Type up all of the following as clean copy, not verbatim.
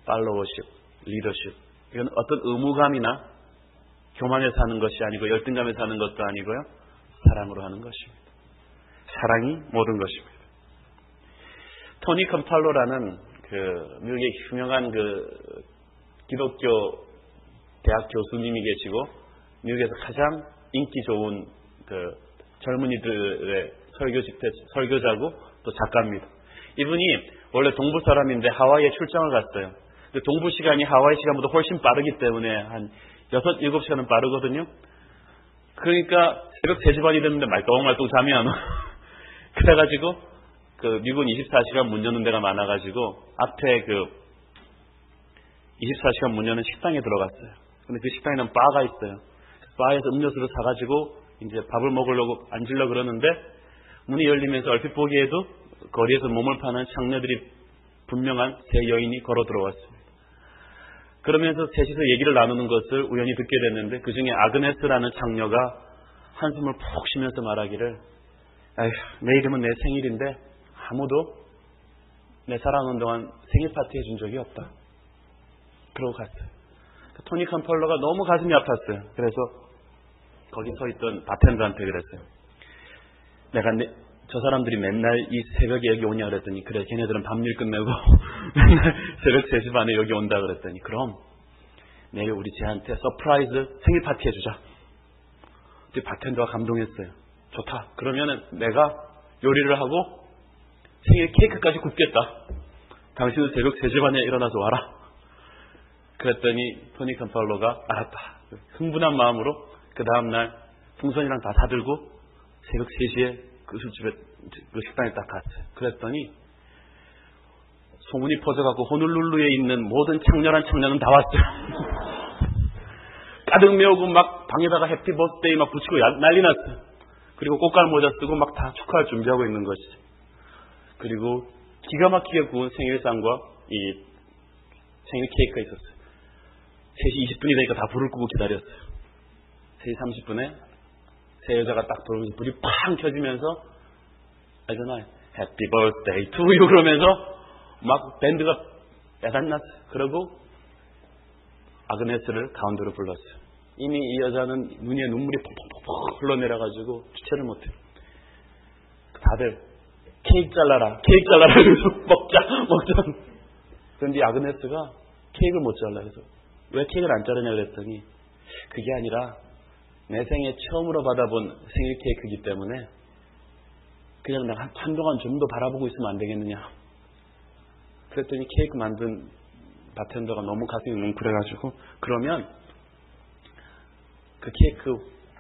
팔로워십, 리더십. 이건 어떤 의무감이나 교만에서 하는 것이 아니고 열등감에서 하는 것도 아니고요. 사랑으로 하는 것입니다. 사랑이 모든 것입니다. 토니 컴팔로라는 미국의 유명한 기독교 대학 교수님이 계시고 미국에서 가장 인기 좋은 젊은이들의 설교자고 또 작가입니다. 이분이 원래 동부 사람인데 하와이에 출장을 갔어요. 근데 동부 시간이 하와이 시간보다 훨씬 빠르기 때문에 한 6, 7시간은 빠르거든요. 그러니까 새벽 3시 반이 됐는데 말똥말똥 잠이 안 와. 그래가지고 미국은 24시간 문 여는 데가 많아가지고 앞에 24시간 문 여는 식당에 들어갔어요. 근데 그 식당에는 바가 있어요. 바에서 음료수를 사가지고 이제 밥을 먹으려고 앉으려고 그러는데 문이 열리면서 얼핏 보기에도 거리에서 몸을 파는 창녀들이 분명한 세 여인이 걸어 들어왔습니다. 그러면서 셋이서 얘기를 나누는 것을 우연히 듣게 됐는데 그 중에 아그네스라는 창녀가 한숨을 푹 쉬면서 말하기를 아휴, 내일이면 내 생일인데 아무도 내 살아오는 동안 생일 파티 해준 적이 없다. 그러고 갔어요. 토니 컴팔로가 너무 가슴이 아팠어요. 그래서 거기 서 있던 바텐더한테 그랬어요. 내가 저 사람들이 맨날 이 새벽에 여기 오냐 그랬더니 그래 걔네들은 밤일 끝내고 맨날 새벽 3시 반에 여기 온다 그랬더니 그럼 내일 우리 쟤한테 서프라이즈 생일 파티 해주자. 그때 바텐더가 감동했어요. 좋다. 그러면은 내가 요리를 하고 생일 케이크까지 굽겠다. 당신은 새벽 3시 반에 일어나서 와라. 그랬더니 토니 컴팔로가 알았다. 흥분한 마음으로 그 다음날 풍선이랑 다 사들고 새벽 3시에 그 술집에 그 식당에 딱 갔어요. 그랬더니 소문이 퍼져갖고 호놀룰루에 있는 모든 창녀란 창녀는 다 왔어요. 가득 메우고 막 방에다가 해피 버스데이 막 붙이고 난리 났어요. 그리고 꽃갈 모자 쓰고 막 다 축하할 준비하고 있는 것이죠. 그리고 기가 막히게 구운 생일상과 이 생일 케이크가 있었어요. 3시 20분이 되니까 다 불을 끄고 기다렸어요. 3시 30분에 세 여자가 딱 들어오면서 불이 팡 켜지면서 알잖아요. 해피 버스데이 투 유 그러면서 막 밴드가 야단났어요. 그러고 아그네스를 가운데로 불렀어요. 이미 이 여자는 눈에 눈물이 펑펑펑 흘러내려가지고 주체를 못해요. 다들 케이크 잘라라 그래서 먹자. 그런데 아그네스가 케이크를 못 잘라. 그래서 왜 케이크를 안 자르냐 그랬더니 그게 아니라 내 생에 처음으로 받아본 생일 케이크이기 때문에 그냥 내가 한동안 좀 더 바라보고 있으면 안 되겠느냐. 그랬더니 케이크 만든 바텐더가 너무 가슴이 뭉클해가지고 그러면 그 케이크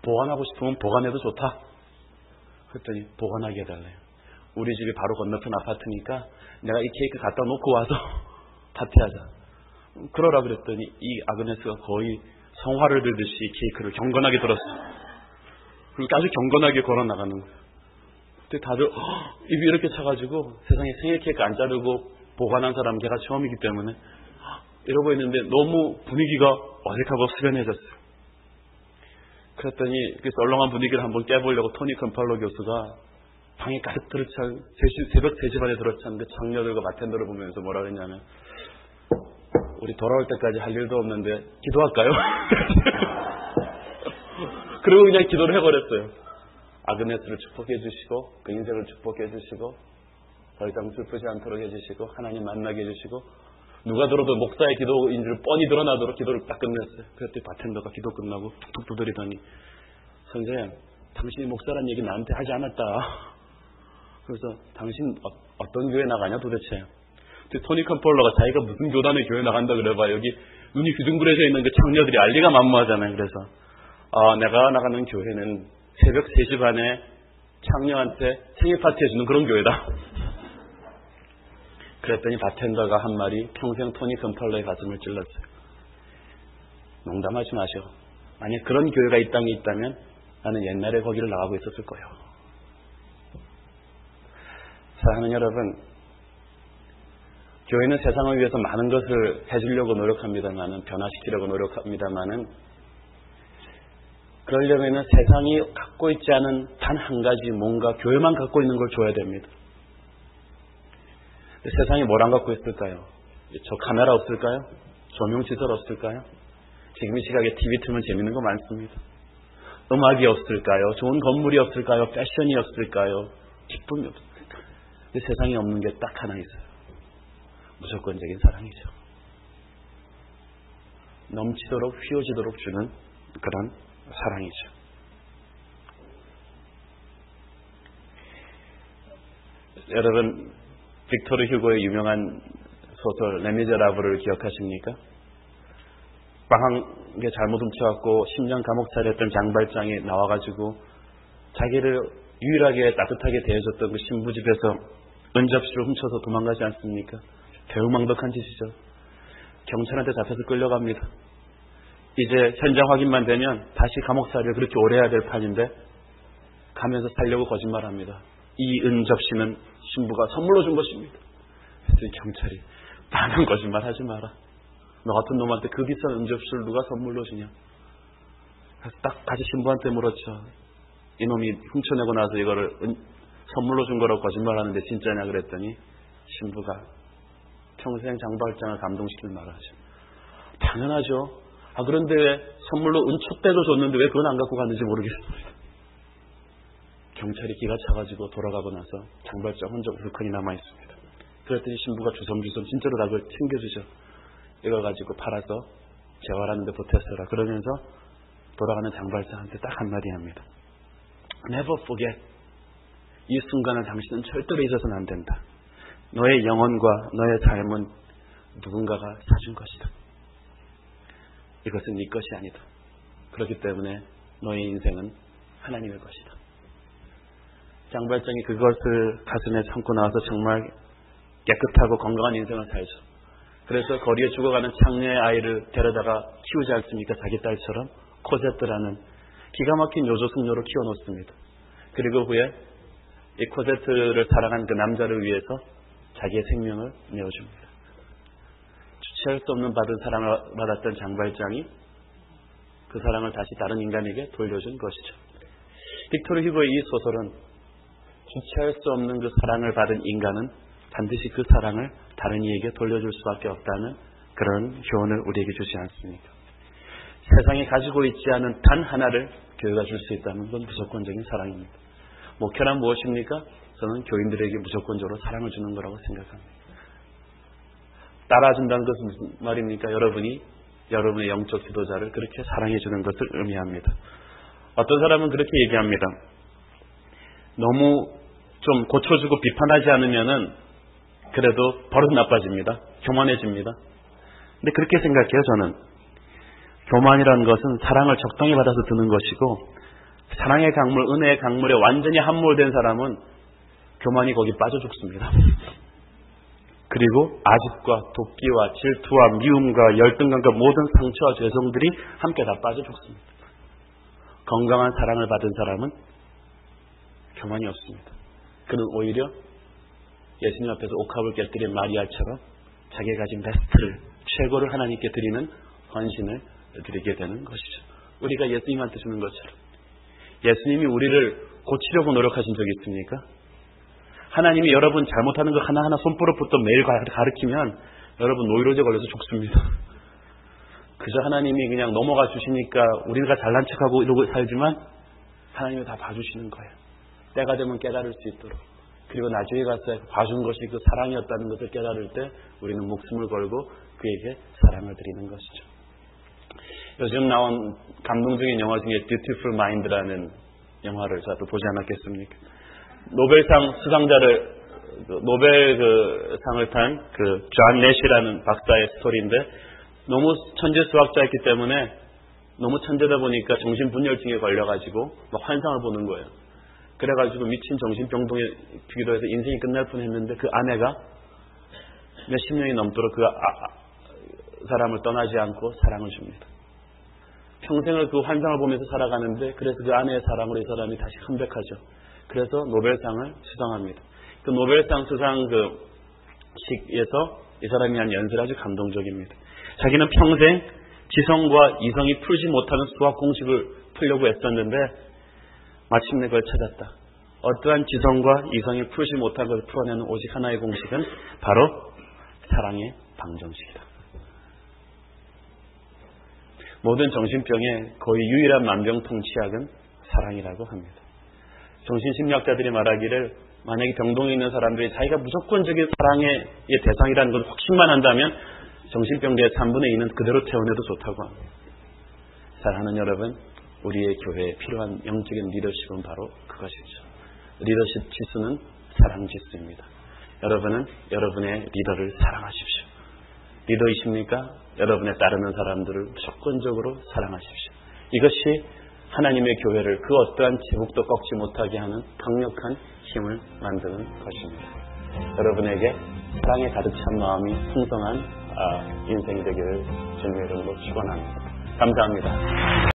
보관하고 싶으면 보관해도 좋다. 그랬더니 보관하게 해달래요. 우리 집이 바로 건너편 아파트니까 내가 이 케이크 갖다 놓고 와서 파티하자. 그러라 그랬더니 이 아그네스가 거의 성화를 들듯이 케이크를 경건하게 들었어요. 그리고 아주 경건하게 걸어나가는 거예요. 근데 다들 입이 이렇게 차가지고 세상에 생일 케이크 안 자르고 보관한 사람 제가 처음이기 때문에 이러고 있는데 너무 분위기가 어색하고 수련해졌어요. 그랬더니 그 썰렁한 분위기를 한번 깨보려고 토니 컴팔로 교수가 방에 가득 들어찬 새벽 3시 반에 들어찬 그 창녀들과 바텐더를 보면서 뭐라 그랬냐면 우리 돌아올 때까지 할 일도 없는데 기도할까요? 그리고 그냥 기도를 해버렸어요. 아그네스를 축복해 주시고 그 인생을 축복해 주시고 더 이상 슬프지 않도록 해주시고 하나님 만나게 해주시고 누가 들어도 목사의 기도인 줄 뻔히 드러나도록 기도를 딱 끝냈어요. 그랬더니 바텐더가 기도 끝나고 툭툭 두드리더니 선생님 당신이 목사란 얘기 나한테 하지 않았다. 그래서 당신 어떤 교회 나가냐 도대체. 토니 컴팔로가 자기가 무슨 교단의 교회 나간다 그래봐. 여기 눈이 휘둥그레져 있는 그 창녀들이 알리가 만무하잖아요. 그래서 내가 나가는 교회는 새벽 3시 반에 창녀한테 생일 파티 해주는 그런 교회다. 그랬더니 바텐더가 한 말이 평생 토니 컴팔로의 가슴을 찔렀어요. 농담하지 마셔. 만약 그런 교회가 이 땅에 있다면 나는 옛날에 거기를 나가고 있었을 거예요. 사랑하는 여러분, 교회는 세상을 위해서 많은 것을 해주려고 노력합니다만은, 변화시키려고 노력합니다만은, 그러려면 세상이 갖고 있지 않은 단 한 가지 뭔가 교회만 갖고 있는 걸 줘야 됩니다. 세상이 뭘 안 갖고 있을까요? 저 카메라 없을까요? 조명시설 없을까요? 지금 이 시각에 TV 틀면 재밌는 거 많습니다. 음악이 없을까요? 좋은 건물이 없을까요? 패션이 없을까요? 기쁨이 없을까요? 근데 세상에 없는 게 딱 하나 있어요. 무조건적인 사랑이죠. 넘치도록 휘어지도록 주는 그런 사랑이죠. 여러분, 빅토르 휴고의 유명한 소설 레미제라블을 기억하십니까? 방황에 잘못 훔쳐갖고 10년 감옥 살이했던 장발장이 나와가지고 자기를 유일하게 따뜻하게 대해줬던 그 신부 집에서 은접시를 훔쳐서 도망가지 않습니까? 배은망덕한 짓이죠. 경찰한테 잡혀서 끌려갑니다. 이제 현장 확인만 되면 다시 감옥살이를 그렇게 오래 해야 될 판인데 가면서 살려고 거짓말합니다. 이 은접시는 신부가 선물로 준 것입니다. 그랬더니 경찰이 나는 거짓말 하지 마라. 너 같은 놈한테 그 비싼 은접시를 누가 선물로 주냐. 그래서 딱 다시 신부한테 물었죠. 이놈이 훔쳐내고 나서 이거를 선물로 준 거라고 거짓말하는데 진짜냐 그랬더니 신부가 평생 장발장을 감동시킬 말을 하죠. 당연하죠. 그런데 왜 선물로 은촛대도 줬는데 왜 그건 안 갖고 갔는지 모르겠습니다. 경찰이 기가 차가지고 돌아가고 나서 장발장 혼자 울컥이 남아있습니다. 그랬더니 신부가 주섬주섬 진짜로 다 그걸 챙겨주죠. 이걸 가지고 팔아서 재활하는 데 보태서라. 그러면서 돌아가는 장발장한테 딱 한마디 합니다. Never forget. 이 순간을 당신은 절대로 잊어서는 안 된다. 너의 영혼과 너의 삶은 누군가가 사준 것이다. 이것은 네 것이 아니다. 그렇기 때문에 너의 인생은 하나님의 것이다. 장발장이 그것을 가슴에 참고 나와서 정말 깨끗하고 건강한 인생을 살죠. 그래서 거리에 죽어가는 창녀의 아이를 데려다가 키우지 않습니까? 자기 딸처럼 코제트라는 기가 막힌 요조 숙녀로 키워놓습니다. 그리고 후에 이 코제트를 사랑한 그 남자를 위해서 자기의 생명을 내어줍니다. 주체할 수 없는 받은 사랑을 받았던 장발장이 그 사랑을 다시 다른 인간에게 돌려준 것이죠. 빅토르 휴고의 이 소설은 주체할 수 없는 그 사랑을 받은 인간은 반드시 그 사랑을 다른 이에게 돌려줄 수밖에 없다는 그런 교훈을 우리에게 주지 않습니까? 세상에 가지고 있지 않은 단 하나를 교회가 줄 수 있다는 건 무조건적인 사랑입니다. 목회란 무엇입니까? 저는 교인들에게 무조건적으로 사랑을 주는 거라고 생각합니다. 따라준다는 것은 무슨 말입니까? 여러분이 여러분의 영적 지도자를 그렇게 사랑해 주는 것을 의미합니다. 어떤 사람은 그렇게 얘기합니다. 너무 좀 고쳐주고 비판하지 않으면은 그래도 버릇 나빠집니다. 교만해집니다. 근데 그렇게 생각해요, 저는. 교만이라는 것은 사랑을 적당히 받아서 드는 것이고, 사랑의 강물, 은혜의 강물에 완전히 함몰된 사람은 교만이 거기 빠져 죽습니다. 그리고 아집과 도끼와 질투와 미움과 열등감과 모든 상처와 죄성들이 함께 다 빠져 죽습니다. 건강한 사랑을 받은 사람은 교만이 없습니다. 그는 오히려 예수님 앞에서 옥합을 깨뜨린 마리아처럼 자기가 가진 베스트를, 최고를 하나님께 드리는 헌신을 드리게 되는 것이죠. 우리가 예수님한테 주는 것처럼. 예수님이 우리를 고치려고 노력하신 적이 있습니까? 하나님이 여러분 잘못하는 거 하나하나 손가락부터 매일 가르치면 여러분 노이로제 걸려서 죽습니다. 그저 하나님이 그냥 넘어가 주시니까 우리가 잘난 척하고 이러고 살지만 하나님이 다 봐주시는 거예요. 때가 되면 깨달을 수 있도록. 그리고 나중에 가서 봐준 것이 그 사랑이었다는 것을 깨달을 때 우리는 목숨을 걸고 그에게 사랑을 드리는 것이죠. 요즘 나온 감동적인 영화 중에 Beautiful Mind라는 영화를 저도 보지 않았겠습니까? 노벨상 수상자를, 노벨 상을 탄 존 내시라는 박사의 스토리인데, 너무 천재 수학자였기 때문에 너무 천재다 보니까 정신분열증에 걸려가지고 막 환상을 보는 거예요. 그래가지고 미친 정신병동에 비교해서 인생이 끝날 뻔했는데 그 아내가 몇십 년이 넘도록 그 사람을 떠나지 않고 사랑을 줍니다. 평생을 그 환상을 보면서 살아가는데, 그래서 그 아내의 사랑으로 이 사람이 다시 컴백하죠. 그래서 노벨상을 수상합니다. 그 노벨상 수상 식에서 이 사람이 한 연설이 아주 감동적입니다. 자기는 평생 지성과 이성이 풀지 못하는 수학 공식을 풀려고 애썼는데 마침내 그걸 찾았다. 어떠한 지성과 이성이 풀지 못한 것을 풀어내는 오직 하나의 공식은 바로 사랑의 방정식이다. 모든 정신병의 거의 유일한 만병통치약은 사랑이라고 합니다. 정신심리학자들이 말하기를 만약에 병동에 있는 사람들이 자기가 무조건적인 사랑의 대상이라는 걸 확신만 한다면 정신병자의 3분의 2는 그대로 태워내도 좋다고 합니다. 사랑하는 여러분, 우리의 교회에 필요한 영적인 리더십은 바로 그것이죠. 리더십 지수는 사랑 지수입니다. 여러분은 여러분의 리더를 사랑하십시오. 리더이십니까? 여러분의 따르는 사람들을 무조건적으로 사랑하십시오. 이것이 하나님의 교회를 그 어떠한 제국도 꺾지 못하게 하는 강력한 힘을 만드는 것입니다. 여러분에게 사랑에 가득 찬 마음이 풍성한 인생이 되기를 주님의 이름으로 축원합니다. 감사합니다.